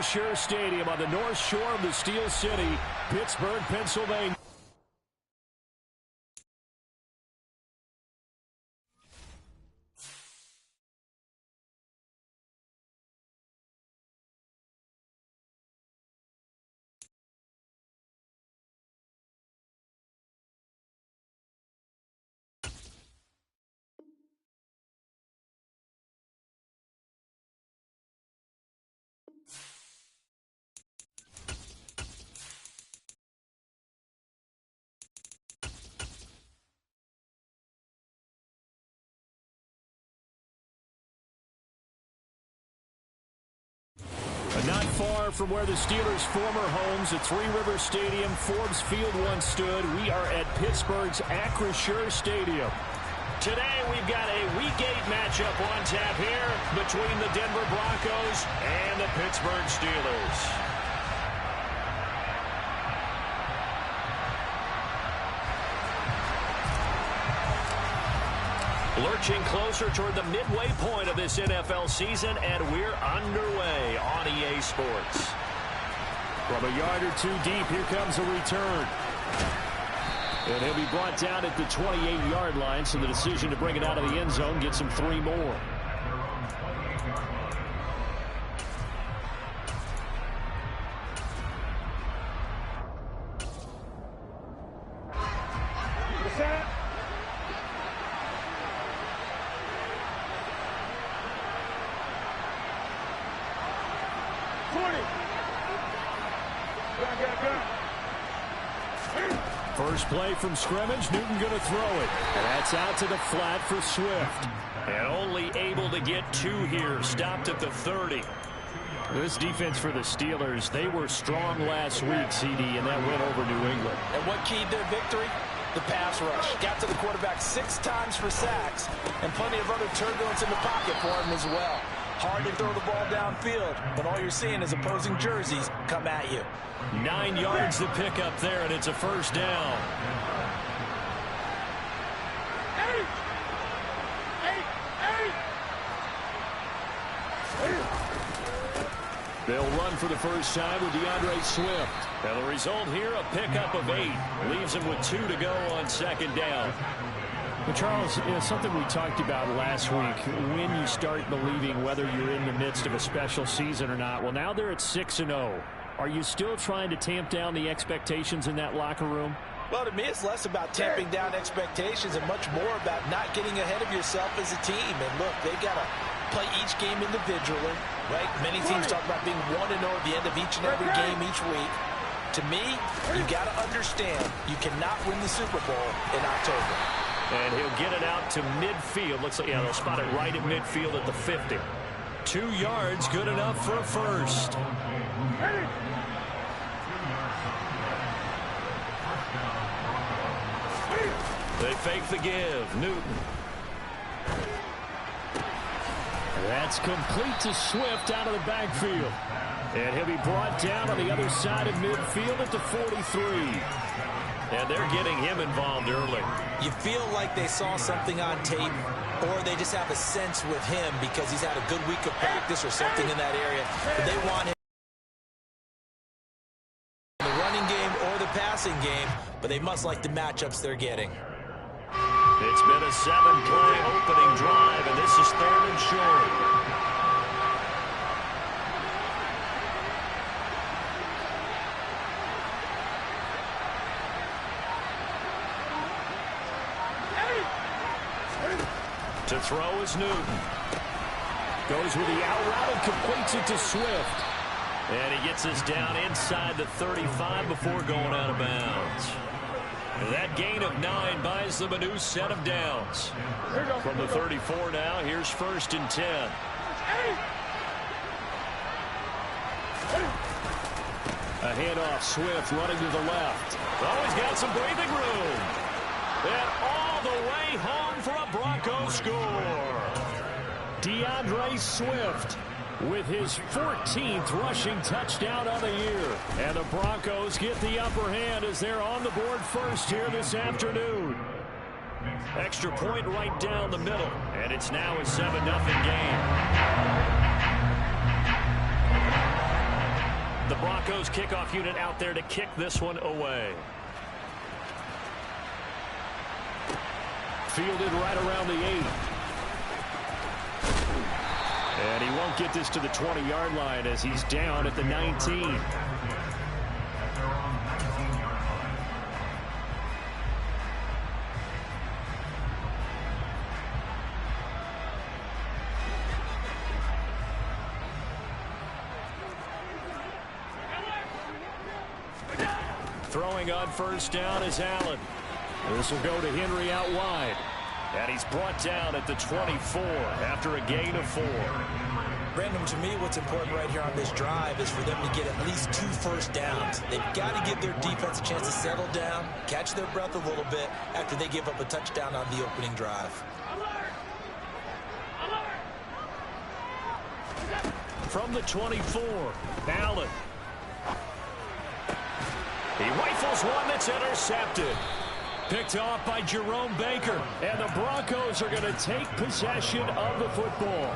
Acrisure Stadium on the north shore of the Steel City, Pittsburgh, Pennsylvania. Not far from where the Steelers' former homes at Three Rivers Stadium, Forbes Field once stood, we are at Pittsburgh's Acrisure Stadium. Today we've got a Week 8 matchup on tap here between the Denver Broncos and the Pittsburgh Steelers. Lurching closer toward the midway point of this NFL season, and we're underway on EA Sports. From a yard or two deep, here comes a return. And he'll be brought down at the 28-yard line, so the decision to bring it out of the end zone gets him 3 more. First play from scrimmage, Newton going to throw it. And that's out to the flat for Swift. And only able to get 2 here, stopped at the 30. This defense for the Steelers, they were strong last week, CD, in that win over New England. And what keyed their victory? The pass rush. Got to the quarterback 6 times for sacks, and plenty of other turbulence in the pocket for him as well. Hard to throw the ball downfield, but all you're seeing is opposing jerseys come at you. 9 yards to pick up there, and it's a first down. They'll run for the first time with DeAndre Swift. And the result here, a pickup of 8. Leaves him with 2 to go on second down. Well, Charles, something we talked about last week, when you start believing whether you're in the midst of a special season or not. Well, now they're at 6-0. Are you still trying to tamp down the expectations in that locker room? Well, to me, it's less about tamping down expectations and much more about not getting ahead of yourself as a team. And look, they've got to play each game individually, right? Many teams talk about being 1-0 at the end of each and every game each week. To me, you got to understand you cannot win the Super Bowl in October. And he'll get it out to midfield. Looks like, yeah, they'll spot it right at midfield at the 50. 2 yards, good enough for a first. They fake the give. Newton. That's complete to Swift out of the backfield. And he'll be brought down on the other side of midfield at the 43. And they're getting him involved early. You feel like they saw something on tape, or they just have a sense with him because he's had a good week of practice or something in that area. But they want him in the running game or the passing game, but they must like the matchups they're getting. It's been a 7-play opening drive, and this is 3rd and short. To throw is Newton. Goes with the out route and completes it to Swift. And he gets us down inside the 35 before going out of bounds. That gain of 9 buys them a new set of downs. From the 34 now, here's 1st and 10. A handoff, Swift running to the left. Oh, he's got some breathing room. And all the way home for a Broncos score. DeAndre Swift with his 14th rushing touchdown of the year. And the Broncos get the upper hand as they're on the board first here this afternoon. Extra point right down the middle. And it's now a 7-0 game. The Broncos kickoff unit out there to kick this one away. Fielded right around the 8. And he won't get this to the 20-yard line as he's down at the 19. Throwing on first down is Allen. This will go to Henry out wide. And he's brought down at the 24 after a gain of 4. Brandon, to me, what's important right here on this drive is for them to get at least 2 first downs. They've got to give their defense a chance to settle down, catch their breath a little bit after they give up a touchdown on the opening drive. From the 24, Allen. He rifles one that's intercepted. Picked off by Jerome Baker. And the Broncos are going to take possession of the football.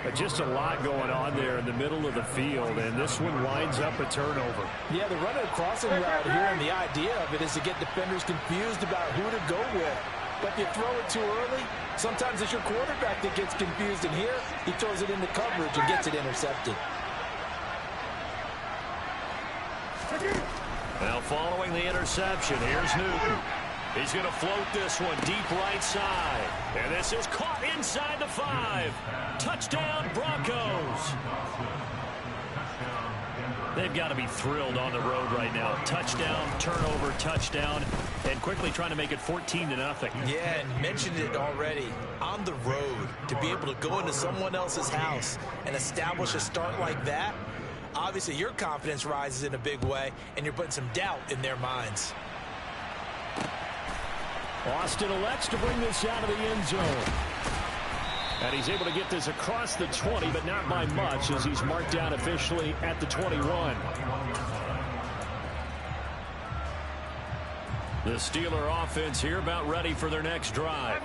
But just a lot going on there in the middle of the field, and this one winds up a turnover. Yeah, they're running a crossing route here, and the idea of it is to get defenders confused about who to go with. But if you throw it too early, sometimes it's your quarterback that gets confused, and here he throws it into coverage and gets it intercepted. Now following the interception, here's Newton. He's going to float this one deep right side. And this is caught inside the 5. Touchdown, Broncos. They've got to be thrilled on the road right now. Touchdown, turnover, touchdown, and quickly trying to make it 14-0. Yeah, and mentioned it already. On the road, to be able to go into someone else's house and establish a start like that, obviously your confidence rises in a big way, and you're putting some doubt in their minds. Austin elects to bring this out of the end zone. And he's able to get this across the 20, but not by much, as he's marked down officially at the 21. The Steeler offense here about ready for their next drive.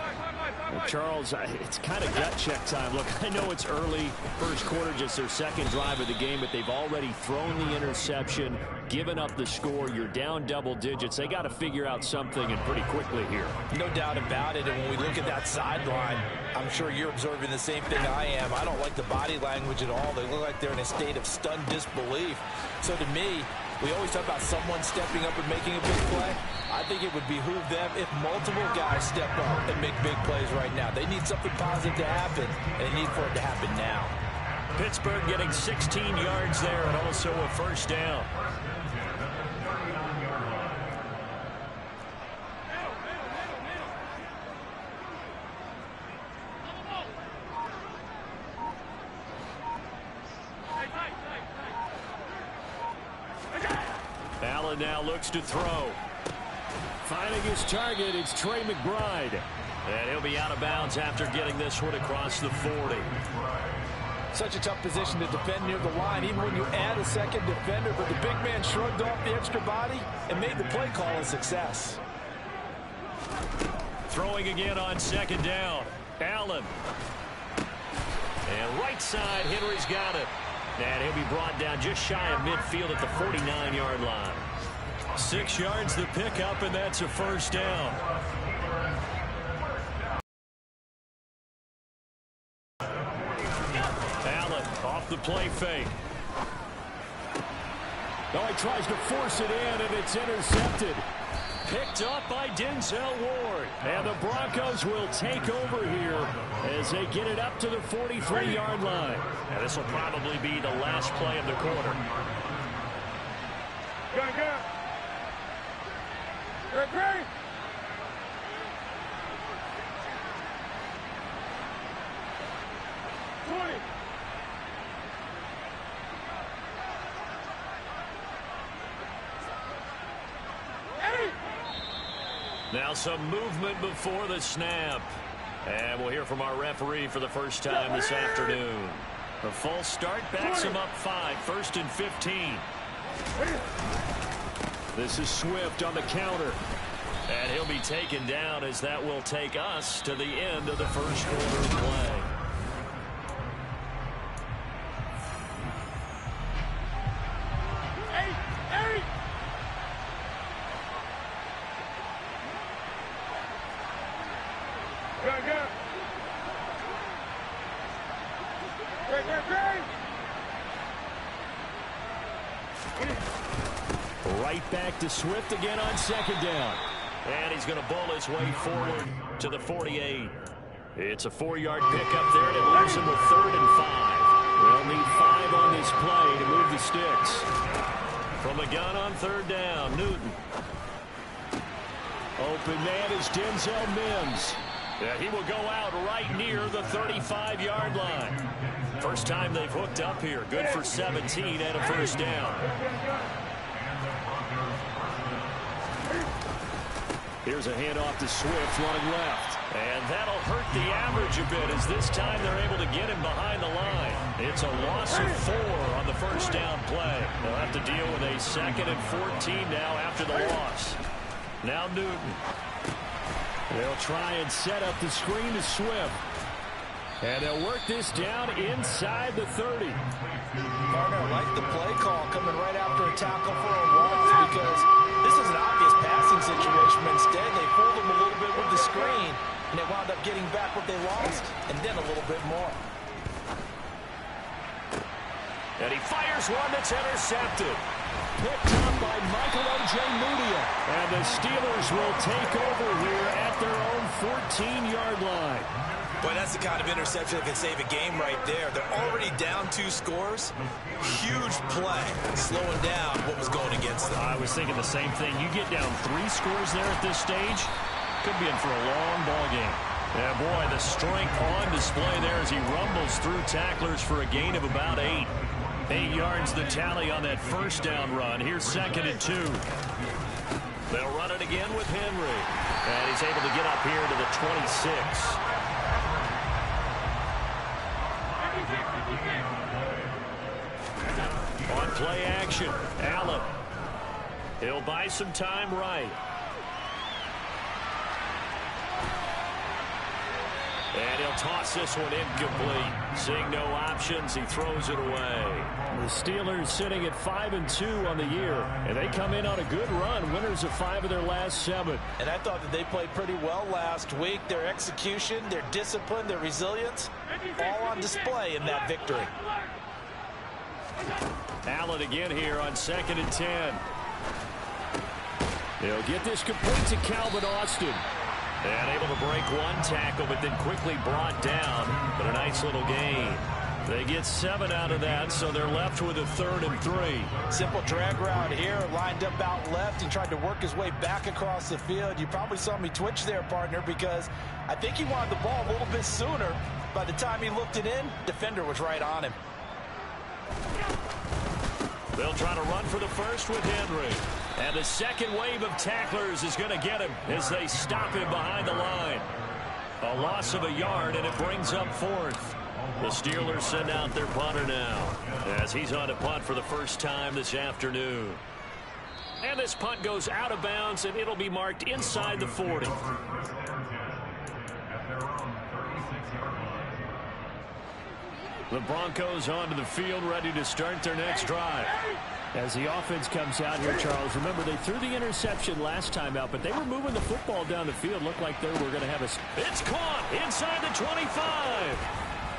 Well, Charles, it's kind of gut check time. Look, I know it's early, first quarter, just their second drive of the game, but they've already thrown the interception, given up the score. You're down double digits. They got to figure out something, and pretty quickly here. No doubt about it, and when we look at that sideline, I'm sure you're observing the same thing I am. I don't like the body language at all. They look like they're in a state of stunned disbelief. So to me, we always talk about someone stepping up and making a big play. I think it would behoove them if multiple guys step up and make big plays right now. They need something positive to happen, and they need for it to happen now. Pittsburgh getting 16 yards there and also a first down. Allen now looks to throw. Finding his target, it's Trey McBride. And he'll be out of bounds after getting this one across the 40. Such a tough position to defend near the line, even when you add a second defender. But the big man shrugged off the extra body and made the play call a success. Throwing again on second down. Allen. And right side, Henry's got it. And he'll be brought down just shy of midfield at the 49-yard line. 6 yards the pickup, and that's a first down. Allen off the play fake. Oh, he tries to force it in, and it's intercepted. Picked up by Denzel Ward. And the Broncos will take over here as they get it up to the 43-yard line. And this will probably be the last play of the quarter. Great. Now some movement before the snap. And we'll hear from our referee for the first time this afternoon. The false start backs him up 5, 1st and 15. This is Swift on the counter. And he'll be taken down as that will take us to the end of the first quarter play. Right back to Swift again on second down. And he's going to bowl his way forward to the 48. It's a 4-yard pickup there, and it leaves him with 3rd and 5. They'll need 5 on this play to move the sticks. From the gun on 3rd down, Newton. Open man is Denzel Mims. Yeah, he will go out right near the 35-yard line. First time they've hooked up here. Good for 17 and a first down. Here's a handoff to Swift running left. And that'll hurt the average a bit as this time they're able to get him behind the line. It's a loss of 4 on the first down play. They'll have to deal with a 2nd and 14 now after the loss. Now Newton. They'll try and set up the screen to Swift. And they'll work this down inside the 30. Partner, I like the play call coming right after a tackle for a loss because this is an obvious passing situation. Instead, they fooled them a little bit with the screen, and they wound up getting back what they lost, and then a little bit more. And he fires one that's intercepted. Picked up by Michael Ojemudia. And the Steelers will take over here at their own 14-yard line. Boy, that's the kind of interception that can save a game right there. They're already down 2 scores. Huge play, slowing down what was going against them. I was thinking the same thing. You get down 3 scores there at this stage, could be in for a long ball game. Yeah, boy, the strength on display there as he rumbles through tacklers for a gain of about 8. 8 yards the tally on that first down run. Here's 2nd and 2. They'll run it again with Henry. And he's able to get up here to the 26. On play action, Allen. He'll buy some time right. And he'll toss this one incomplete. Seeing no options, he throws it away. The Steelers sitting at 5-2 on the year. And they come in on a good run, winners of 5 of their last 7. And I thought that they played pretty well last week. Their execution, their discipline, their resilience, all on display in that victory. Allen again here on 2nd and 10. They'll get this complete to Calvin Austin. And able to break one tackle, but then quickly brought down. But a nice little gain. They get 7 out of that, so they're left with a 3rd and 3. Simple drag route here, lined up out left. He tried to work his way back across the field. You probably saw me twitch there, partner, because I think he wanted the ball a little bit sooner. By the time he looked it in, defender was right on him. They'll try to run for the first with Henry. And the second wave of tacklers is going to get him as they stop him behind the line. A loss of a yard, and it brings up 4th. The Steelers send out their punter now as he's on a punt for the first time this afternoon. And this punt goes out of bounds, and it'll be marked inside the 40. The Broncos onto the field, ready to start their next drive. As the offense comes out here, Charles, remember they threw the interception last time out, but they were moving the football down the field. Looked like they were going to have a... It's caught inside the 25.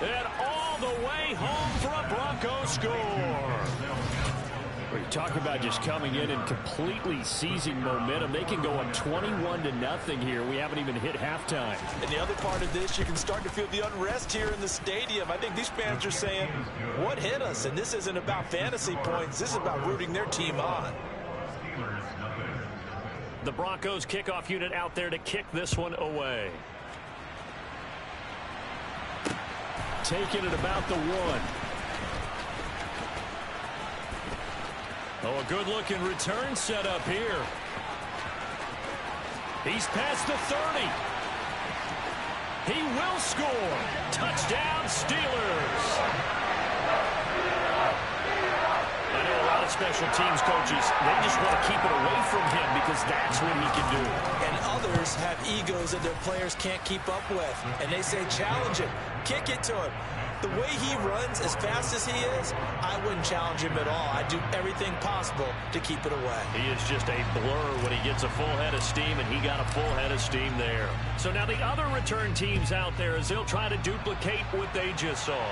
And all the way home for a Broncos score. We're talking about just coming in and completely seizing momentum. They can go up 21-0 here. We haven't even hit halftime. And the other part of this, you can start to feel the unrest here in the stadium. I think these fans are saying, what hit us? And this isn't about fantasy points. This is about rooting their team on. The Broncos kickoff unit out there to kick this one away. Taking it about the 1. Oh, a good-looking return set up here. He's past the 30. He will score. Touchdown, Steelers. I know a lot of special teams coaches, they just want to keep it away from him because that's what he can do. And others have egos that their players can't keep up with. And they say, challenge him. Kick it to him. The way he runs, as fast as he is, I wouldn't challenge him at all. I'd do everything possible to keep it away. He is just a blur when he gets a full head of steam, and he got a full head of steam there. So now the other return teams out there as they'll try to duplicate what they just saw.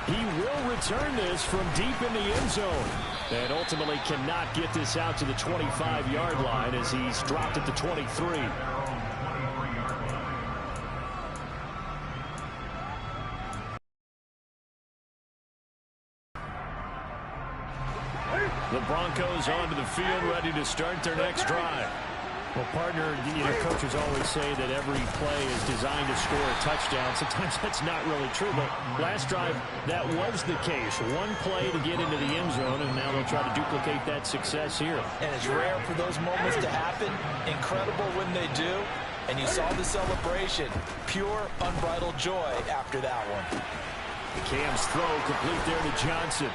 He will return this from deep in the end zone. And ultimately cannot get this out to the 25-yard line as he's dropped at the 23. The Broncos onto the field, ready to start their next drive. Well, partner, coaches always say that every play is designed to score a touchdown. Sometimes that's not really true, but last drive, that was the case. One play to get into the end zone, and now they'll try to duplicate that success here. And it's rare for those moments to happen. Incredible when they do. And you saw the celebration. Pure, unbridled joy after that one. Cam's throw complete there to Johnson.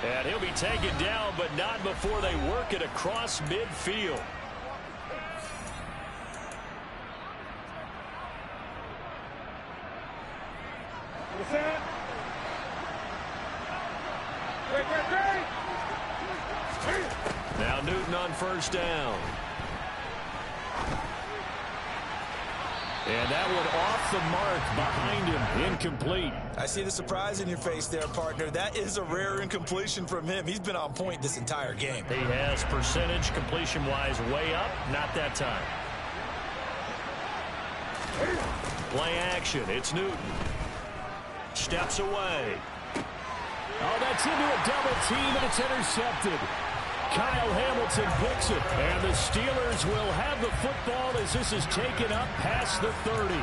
And he'll be taken down, but not before they work it across midfield. Now Newton on first down. And that one off the mark behind him. Incomplete. I see the surprise in your face there, partner. That is a rare incompletion from him. He's been on point this entire game. He has percentage completion-wise way up. Not that time. Play action. It's Newton. Steps away. Oh, that's into a double team, and it's intercepted. Kyle Hamilton picks it, and the Steelers will have the football as this is taken up past the 30.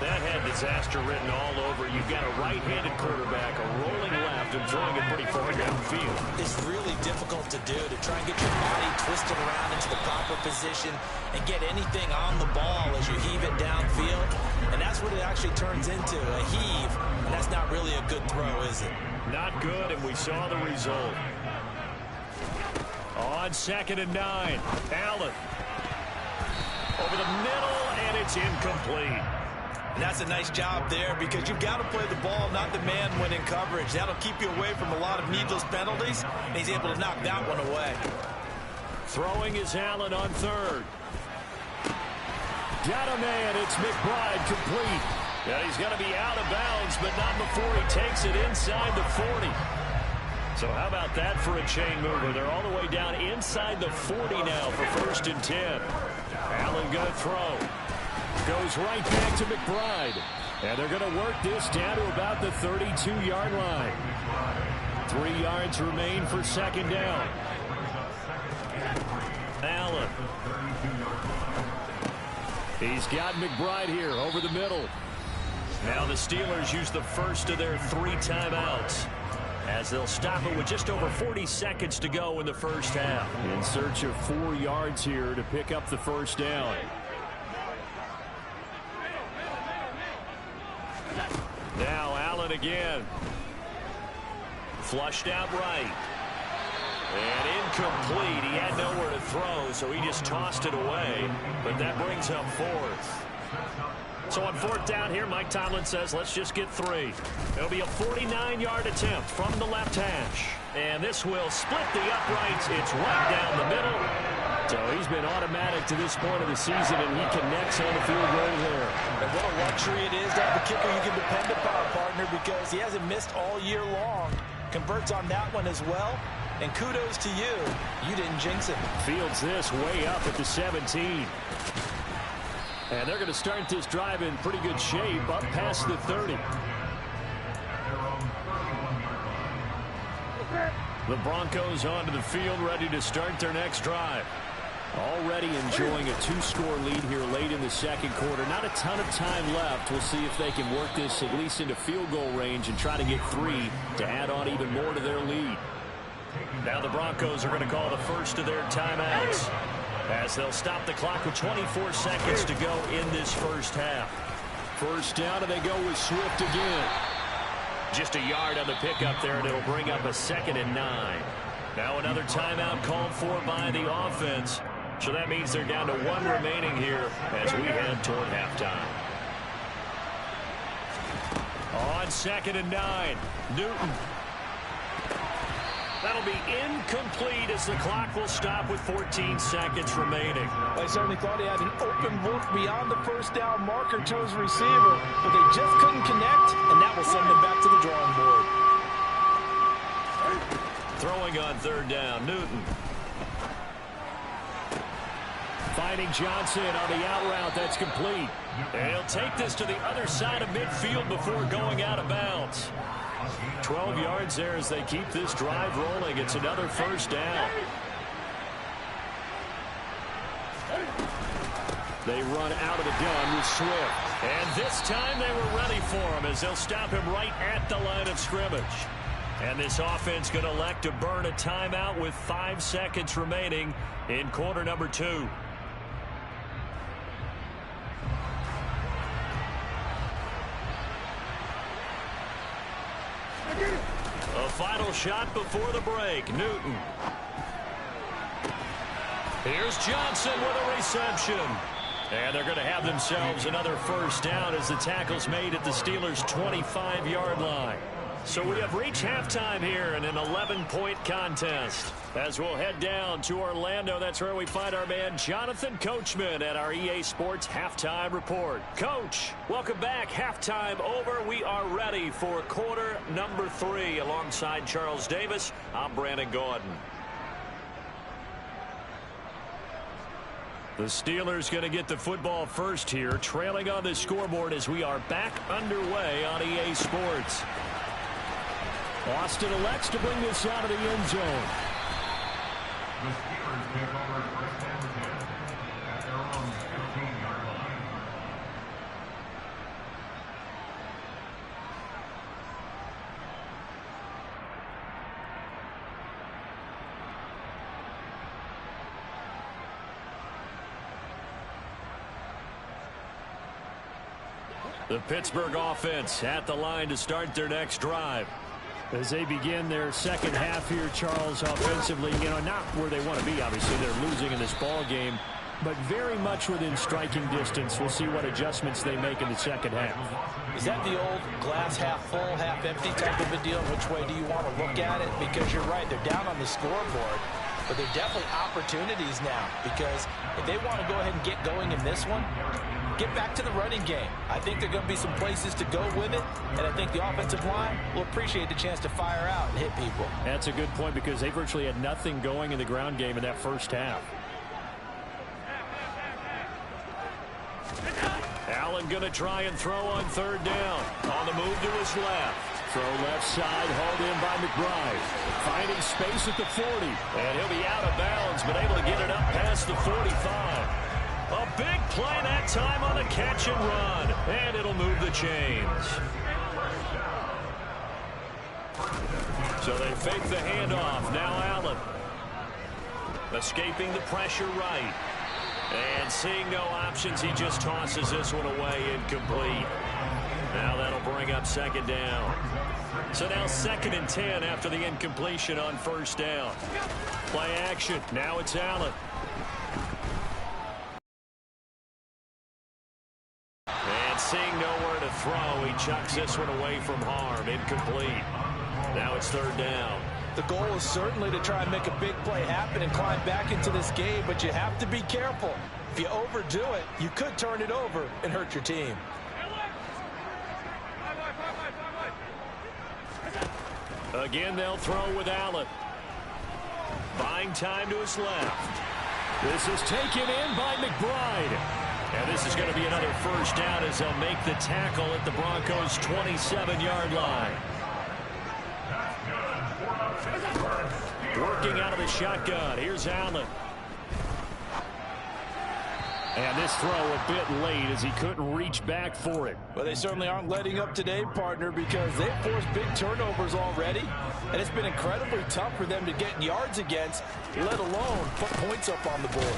That had disaster written all over. You've got a right-handed quarterback, a rolling left, and throwing it pretty far downfield. It's really difficult to do, to try and get your body twisted around into the proper position and get anything on the ball as you heave it downfield. And that's what it actually turns into, a heave. And that's not really a good throw, is it? Not good, and we saw the result. On 2nd and 9, Allen. Over the middle, and it's incomplete. And that's a nice job there because you've got to play the ball, not the man when in coverage. That'll keep you away from a lot of needless penalties, and he's able to knock that one away. Throwing is Allen on 3rd. Got a man, it's McBride complete. Yeah, he's going to be out of bounds, but not before he takes it inside the 40. So how about that for a chain mover? They're all the way down inside the 40 now for 1st and 10. Allen going to throw. Goes right back to McBride. And they're going to work this down to about the 32-yard line. 3 yards remain for 2nd down. Allen. He's got McBride here over the middle. Now the Steelers use the first of their 3 timeouts, as they'll stop it with just over 40 seconds to go in the first half. In search of 4 yards here to pick up the first down. Now Allen again. Flushed out right. And incomplete. He had nowhere to throw, so he just tossed it away. But that brings up 4th. So on 4th down here, Mike Tomlin says, let's just get 3. It'll be a 49-yard attempt from the left hash. And this will split the uprights. It's right down the middle. So he's been automatic to this point of the season, and he connects on the field goal there. And what a luxury it is to have a kicker you can depend upon, partner, because he hasn't missed all year long. Converts on that one as well. And kudos to you. You didn't jinx it. Fields this way up at the 17. And they're going to start this drive in pretty good shape up past the 30. The Broncos onto the field, ready to start their next drive. Already enjoying a 2-score lead here late in the 2nd quarter. Not a ton of time left. We'll see if they can work this at least into field goal range and try to get 3 to add on even more to their lead. Now the Broncos are going to call the first of their timeouts, as they'll stop the clock with 24 seconds to go in this first half. First down, and they go with Swift again. Just a yard on the pickup there, and it'll bring up a 2nd and 9. Now another timeout called for by the offense. So that means they're down to 1 remaining here as we head toward halftime. On 2nd and 9, Newton. That'll be incomplete as the clock will stop with 14 seconds remaining. I certainly thought he had an open look beyond the first down marker to his receiver, but they just couldn't connect, and that will send them back to the drawing board. throwing on third down. Newton. Finding Johnson on the out route. That's complete. And he'll take this to the other side of midfield before going out of bounds. 12 yards there as they keep this drive rolling. It's another first down. They run out of the gun with Swift. And this time they were ready for him as they'll stop him right at the line of scrimmage. And this offense going to elect to burn a timeout with 5 seconds remaining in quarter number 2. A final shot before the break. Newton. Here's Johnson with a reception. And they're going to have themselves another first down as the tackle's made at the Steelers' 25-yard line. So we have reached halftime here in an 11-point contest. As we'll head down to Orlando, that's where we find our man Jonathan Coachman at our EA Sports Halftime Report. Coach, welcome back. Halftime over. We are ready for quarter number 3. Alongside Charles Davis, I'm Brandon Gaudin. The Steelers going to get the football first here, trailing on the scoreboard as we are back underway on EA Sports. Austin elects to bring this out of the end zone. The Steelers take over first and 10 at their own 15-yard line. The Pittsburgh offense at the line to start their next drive. As they begin their second half here, Charles, offensively, not where they want to be. Obviously, they're losing in this ball game, but very much within striking distance. We'll see what adjustments they make in the second half. Is that the old glass half full, half empty type of a deal? Which way do you want to look at it? Because you're right, they're down on the scoreboard, but they're definitely opportunities now, because if they want to go ahead and get going in this one, get back to the running game. I think there are going to be some places to go with it, and I think the offensive line will appreciate the chance to fire out and hit people. That's a good point, because they virtually had nothing going in the ground game in that first half. Allen going to try and throw on third down. On the move to his left. Throw left side, hauled in by McBride. Finding space at the 40. And he'll be out of bounds, but able to get it up past the 45. A big play that time on the catch and run. And it'll move the chains. So they fake the handoff. Now Allen. Escaping the pressure right. And seeing no options, he just tosses this one away, incomplete. Now that'll bring up second down. So now 2nd and 10 after the incompletion on first down. Play action. Now it's Allen. And seeing nowhere to throw, he chucks this one away from harm. Incomplete. Now it's third down. The goal is certainly to try and make a big play happen and climb back into this game, but you have to be careful. If you overdo it, you could turn it over and hurt your team. Again, they'll throw with Allen. Buying time to his left. This is taken in by McBride. And this is going to be another first down as they'll make the tackle at the Broncos' 27-yard line. Working out of the shotgun. Here's Allen. And this throw a bit late as he couldn't reach back for it. Well, they certainly aren't letting up today, partner, because they've forced big turnovers already. And it's been incredibly tough for them to get yards against, let alone put points up on the board.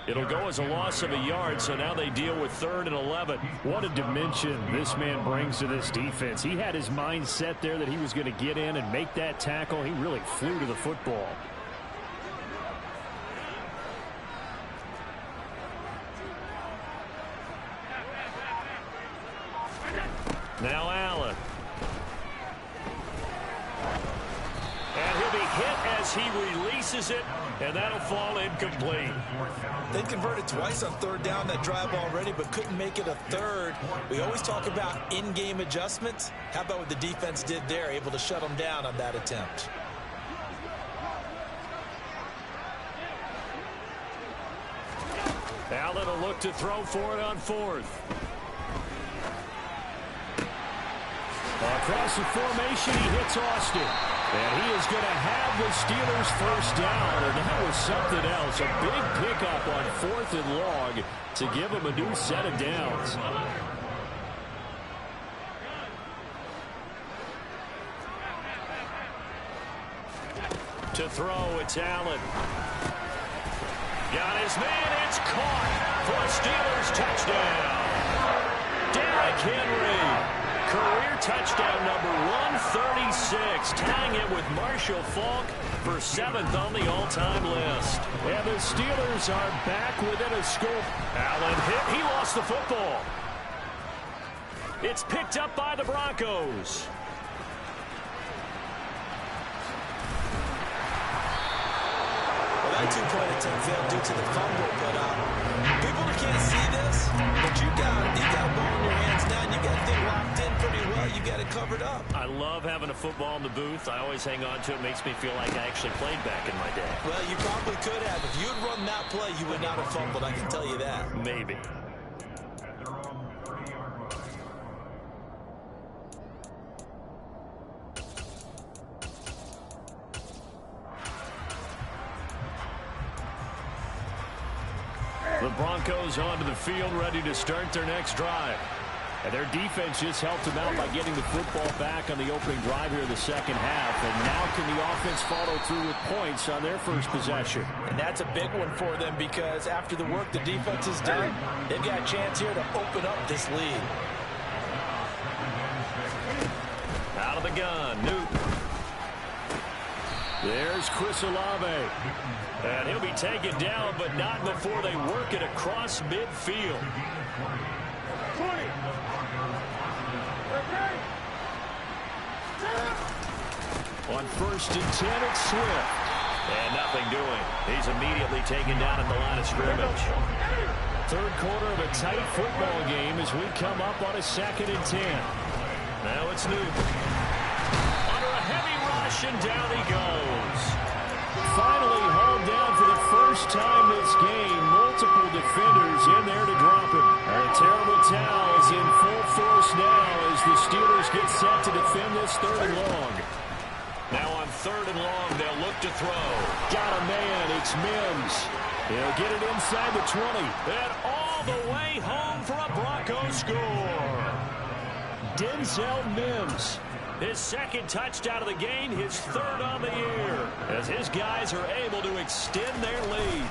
It'll go as a loss of a yard, so now they deal with 3rd and 11. What a dimension this man brings to this defense. He had his mind set there that he was going to get in and make that tackle. He really flew to the football. Now Allen. And he'll be hit as he releases it, and that'll fall incomplete. They converted twice on third down that drive already, but couldn't make it a third. We always talk about in-game adjustments. How about what the defense did there, able to shut them down on that attempt? Allen will look to throw for it on fourth. Across the formation, he hits Austin. And he is going to have the Steelers first down, and that was something else. A big pickup on 4th and long to give them a new set of downs. To throw, it's Allen. Got his man, it's caught for a Steelers touchdown. Derrick Henry. Career touchdown number 136, tying it with Marshall Faulk for 7th on the all-time list. And the Steelers are back within a scope. Allen hit. He lost the football. It's picked up by the Broncos. Well, that two-point attempt failed due to the fumble, but people that can't see this, but you got a ball in your hands now, and you got the thing locked in pretty well. You got it covered up. I love having a football in the booth. I always hang on to it. Makes me feel like I actually played back in my day. Well, you probably could have. If you had run that play, you would not have fumbled. I can tell you that. Maybe. At their own 30-yard line. The Broncos onto the field, ready to start their next drive. And their defense just helped them out by getting the football back on the opening drive here in the second half. And now can the offense follow through with points on their first possession? And that's a big one for them because after the work the defense has done, they've got a chance here to open up this lead. Out of the gun, Newton. There's Chris Olave. And he'll be taken down, but not before they work it across midfield. On 1st and 10, it's Swift. And nothing doing. He's immediately taken down at the line of scrimmage. Third quarter of a tight football game as we come up on a 2nd and 10. Now it's Newton. Under a heavy rush, and down he goes. Finally hauled down for the first time this game. Multiple defenders in there to drop him. And a terrible towel is in full force now as the Steelers get set to defend this 3rd and long. Now on 3rd and long, they'll look to throw. Got a man, it's Mims. He'll get it inside the 20. And all the way home for a Broncos score. Denzel Mims. His 2nd touchdown of the game, his 3rd on the year, as his guys are able to extend their lead.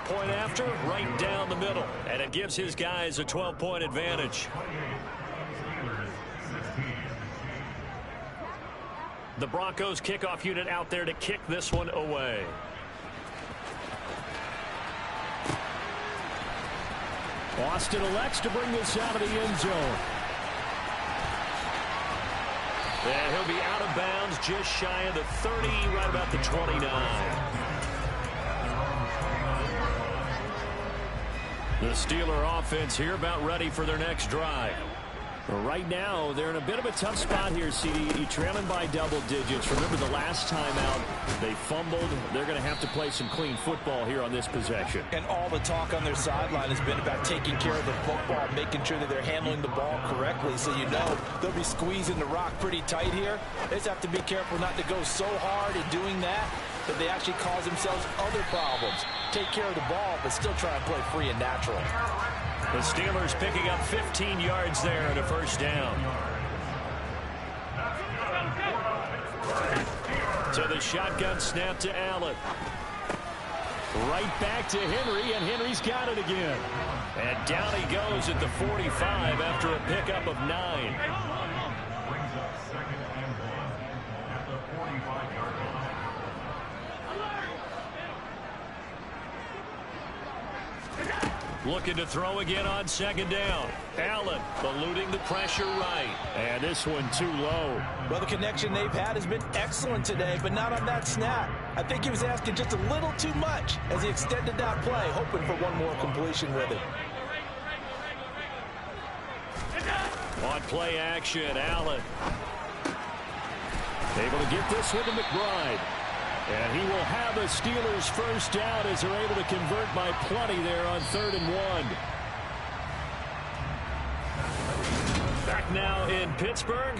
Point after, right down the middle, and it gives his guys a 12-point advantage. The Broncos kickoff unit out there to kick this one away. Austin elects to bring this out of the end zone. And he'll be out of bounds just shy of the 30, right about the 29. The Steeler offense here about ready for their next drive. Right now, they're in a bit of a tough spot here, CD. Trailing by double digits. Remember the last time out, they fumbled. They're going to have to play some clean football here on this possession. And all the talk on their sideline has been about taking care of the football, making sure that they're handling the ball correctly. So you know they'll be squeezing the rock pretty tight here. They just have to be careful not to go so hard in doing that they actually cause themselves other problems. Take care of the ball, but still try and play free and natural. The Steelers picking up 15 yards there and a first down. To the shotgun snap to Allen. Right back to Henry, and Henry's got it again. And down he goes at the 45 after a pickup of 9. Brings up 2nd and 1 at the 45-yard line. Looking to throw again on second down. Allen eluding the pressure right. And this one too low. Well, the connection they've had has been excellent today, but not on that snap. I think he was asking just a little too much as he extended that play, hoping for one more completion with it. On play action, Allen. Able to get this one to McBride. And he will have a Steelers first down as they're able to convert by plenty there on 3rd and 1. Back now in Pittsburgh.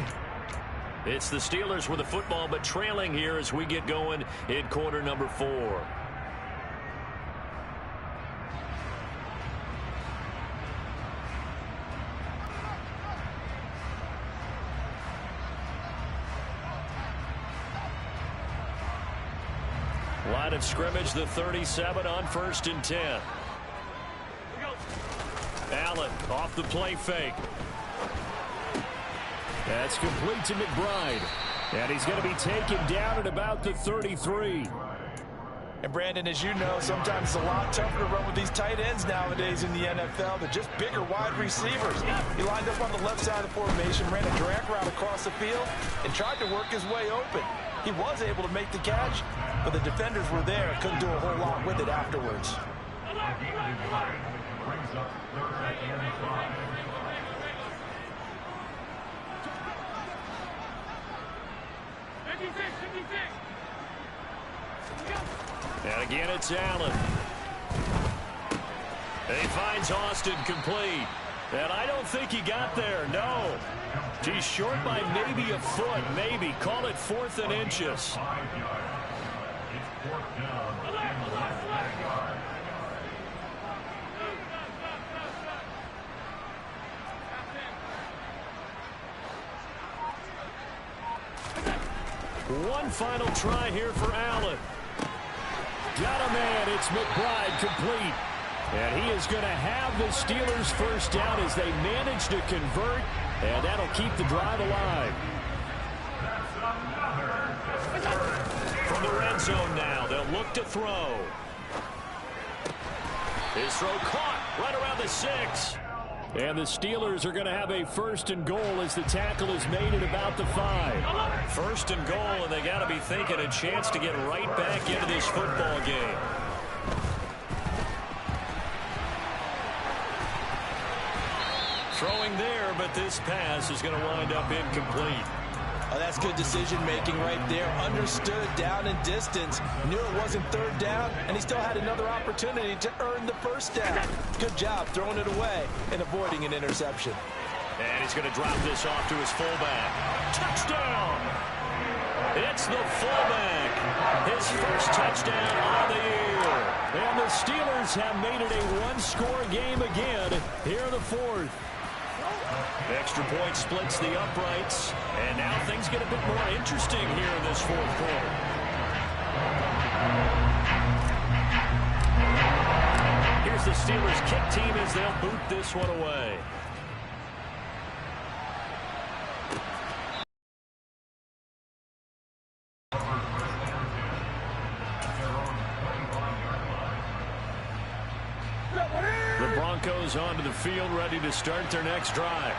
It's the Steelers with the football, but trailing here as we get going in quarter number 4. Line of scrimmage, the 37 on 1st and 10. Allen off the play fake. That's complete to McBride. And he's going to be taken down at about the 33. And Brandon, as you know, sometimes it's a lot tougher to run with these tight ends nowadays in the NFL. They're just bigger wide receivers. He lined up on the left side of the formation, ran a drag route across the field, and tried to work his way open. He was able to make the catch, but the defenders were there. Couldn't do a whole lot with it afterwards. And again, it's Allen. He finds Austin complete. And I don't think he got there, no. He's short by maybe a foot, maybe. Call it 4th and inches. One final try here for Allen. Got a man. It's McBride complete. And he is going to have the Steelers first down as they manage to convert. And that'll keep the drive alive. From the red zone now, they'll look to throw. His throw caught right around the 6. And the Steelers are going to have a 1st and goal as the tackle is made at about the 5. 1st and goal, and they got to be thinking a chance to get right back into this football game. Throwing there, but this pass is going to wind up incomplete. Oh, that's good decision-making right there. Understood down and distance. Knew it wasn't 3rd down, and he still had another opportunity to earn the first down. Good job throwing it away and avoiding an interception. And he's going to drop this off to his fullback. Touchdown! It's the fullback. His first touchdown of the year. And the Steelers have made it a one-score game again here in the 4th. Extra point splits the uprights, and now things get a bit more interesting here in this 4th quarter. Here's the Steelers kick team as they'll boot this one away. The Broncos onto the field, ready to start their next drive.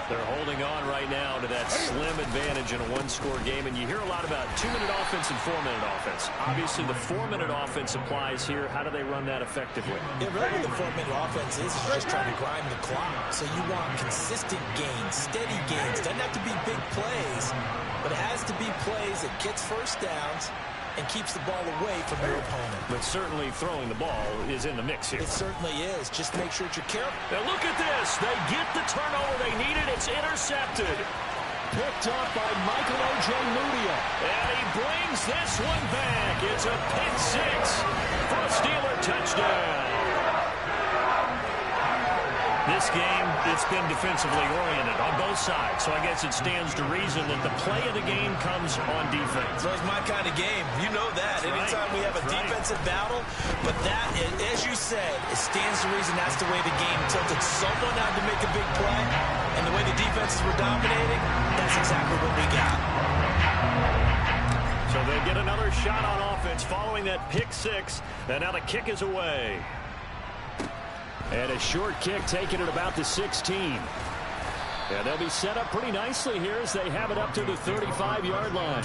They're holding on right now to that slim advantage in a one-score game, and you hear a lot about 2-minute offense and 4-minute offense. Obviously, the 4-minute offense applies here. How do they run that effectively? Yeah, really what the 4-minute offense is just trying to grind the clock. So you want consistent gains, steady gains. Doesn't have to be big plays, but it has to be plays that gets first downs and keeps the ball away from your opponent. But certainly throwing the ball is in the mix here. It certainly is. Just make sure that you're careful. Now look at this. They get the turnover they needed. It's intercepted. Picked up by Michael O.J. Mudia. And he brings this one back. It's a pick 6 for a Steeler touchdown. This game, it's been defensively oriented on both sides, so I guess it stands to reason that the play of the game comes on defense. So it's my kind of game. You know that. Anytime we have a defensive battle, but that, as you said, it stands to reason that's the way the game tilted. Someone had to make a big play, and the way the defenses were dominating, that's exactly what we got. So they get another shot on offense following that pick 6, and now the kick is away. And a short kick taken at about the 16. And they'll be set up pretty nicely here as they have it up to the 35-yard line.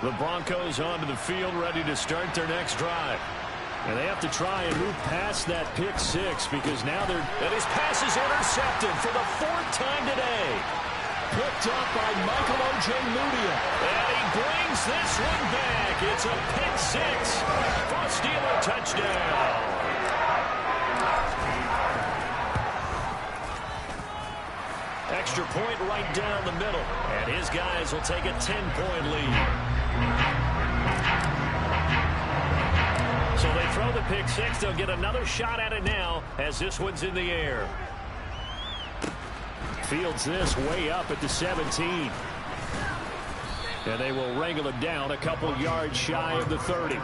The Broncos onto the field, ready to start their next drive. And they have to try and move past that pick six because now they're... And his pass is intercepted for the 4th time today. Picked up by Michael Ojemudia. And he brings this one back. It's a pick six for a Steeler touchdown. Extra point right down the middle. And his guys will take a 10-point lead. So they throw the pick six. They'll get another shot at it now as this one's in the air. Fields this way up at the 17. And they will wrangle it down a couple yards shy of the 30.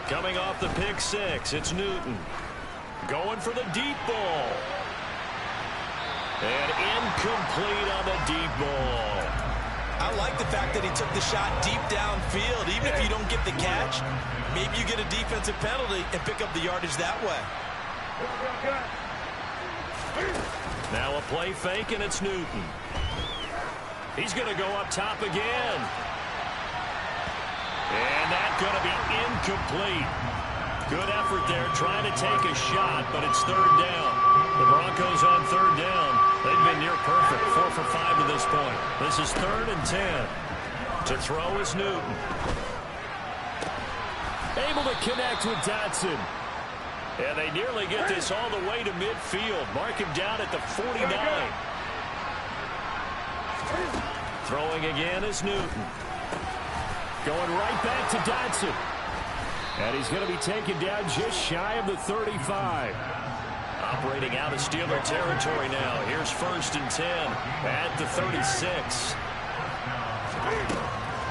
Coming off the pick six, it's Newton. Going for the deep ball. And incomplete on the deep ball. I like the fact that he took the shot deep downfield. Even if you don't get the catch, maybe you get a defensive penalty and pick up the yardage that way. Now a play fake, and it's Newton. He's going to go up top again. And that's going to be incomplete. Good effort there, trying to take a shot, but it's 3rd down. The Broncos on 3rd down. They've been near perfect, 4 for 5 to this point. This is 3rd and 10. To throw is Newton. Able to connect with Dotson. And they nearly get this all the way to midfield. Mark him down at the 49. Throwing again is Newton. Going right back to Dotson. And he's going to be taken down just shy of the 35. Operating out of Steeler territory now. Here's 1st and 10 at the 36.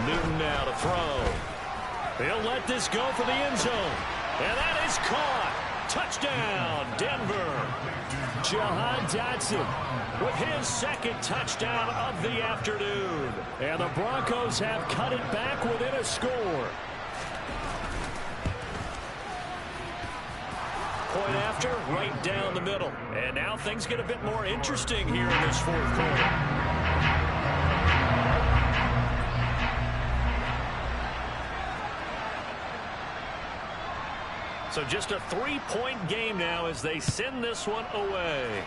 Newton now to throw. He'll let this go for the end zone. And that is caught. Touchdown, Denver. Jahan Dotson with his 2nd touchdown of the afternoon. And the Broncos have cut it back within a score. Point after, right down the middle. And now things get a bit more interesting here in this 4th quarter. So just a 3-point game now as they send this one away.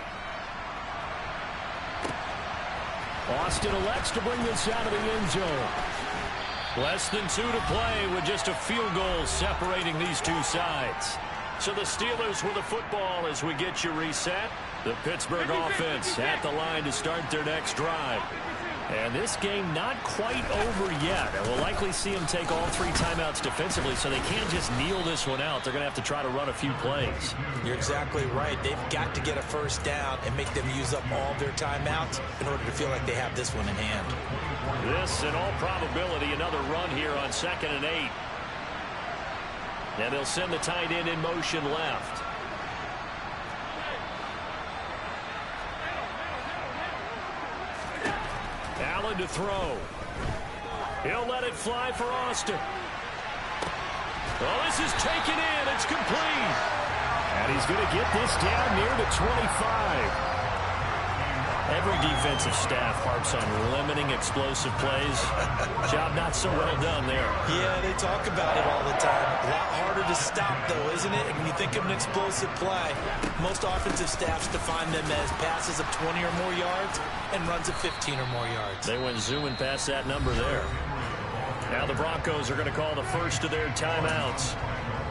Austin elects to bring this out of the end zone. Less than 2 to play with just a field goal separating these two sides. So the Steelers with the football as we get you reset. The Pittsburgh offense at the line to start their next drive. And this game not quite over yet. And we'll likely see them take all 3 timeouts defensively, so they can't just kneel this one out. They're going to have to try to run a few plays. You're exactly right. They've got to get a 1st down and make them use up all their timeouts in order to feel like they have this one in hand. This, in all probability, another run here on 2nd and 8. And they'll send the tight end in motion left. Allen to throw. He'll let it fly for Austin. Well, this is taken in. It's complete. And he's going to get this down near the 25. Every defensive staff harps on limiting explosive plays. Job not so well done there. Yeah, they talk about it all the time. A lot harder to stop, though, isn't it? And when you think of an explosive play, most offensive staffs define them as passes of 20 or more yards and runs of 15 or more yards. They went zooming past that number there. Now the Broncos are going to call the first of their timeouts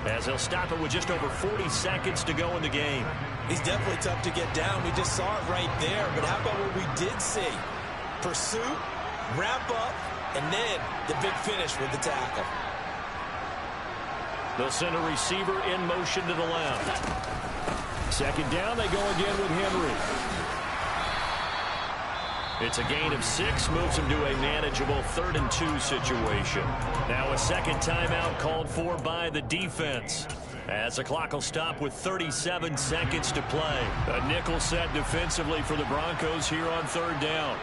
as they'll stop it with just over 40 seconds to go in the game. He's definitely tough to get down. We just saw it right there. But how about what we did see? Pursuit, wrap up, and then the big finish with the tackle. They'll send a receiver in motion to the left. 2nd down, they go again with Henry. It's a gain of 6, moves him to a manageable 3rd and 2 situation. Now a second timeout called for by the defense, as the clock will stop with 37 seconds to play. A nickel set defensively for the Broncos here on 3rd down.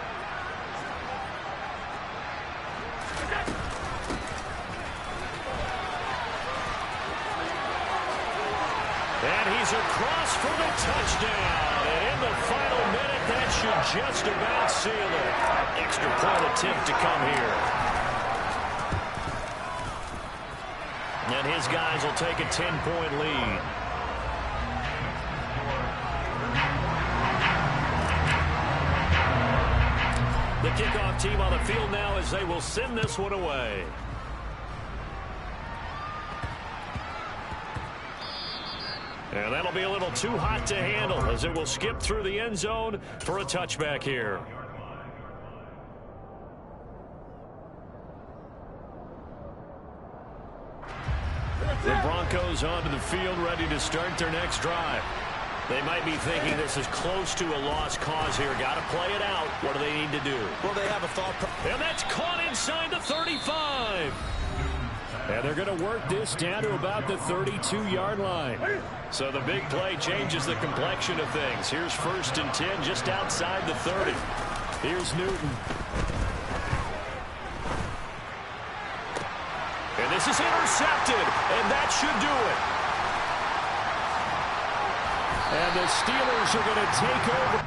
And he's across for the touchdown. And in the final minute, that should just about seal it. Extra point attempt to come here. And his guys will take a 10-point lead. The kickoff team on the field now as they will send this one away. And that'll be a little too hot to handle as it will skip through the end zone for a touchback here. The Broncos onto the field ready to start their next drive. They might be thinking this is close to a lost cause here. Got to play it out. What do they need to do? Well, they have a thought. And that's caught inside the 35. And they're going to work this down to about the 32-yard line. So the big play changes the complexion of things. Here's 1st and 10 just outside the 30. Here's Newton. And this is intercepted, and that should do it. And the Steelers are going to take over.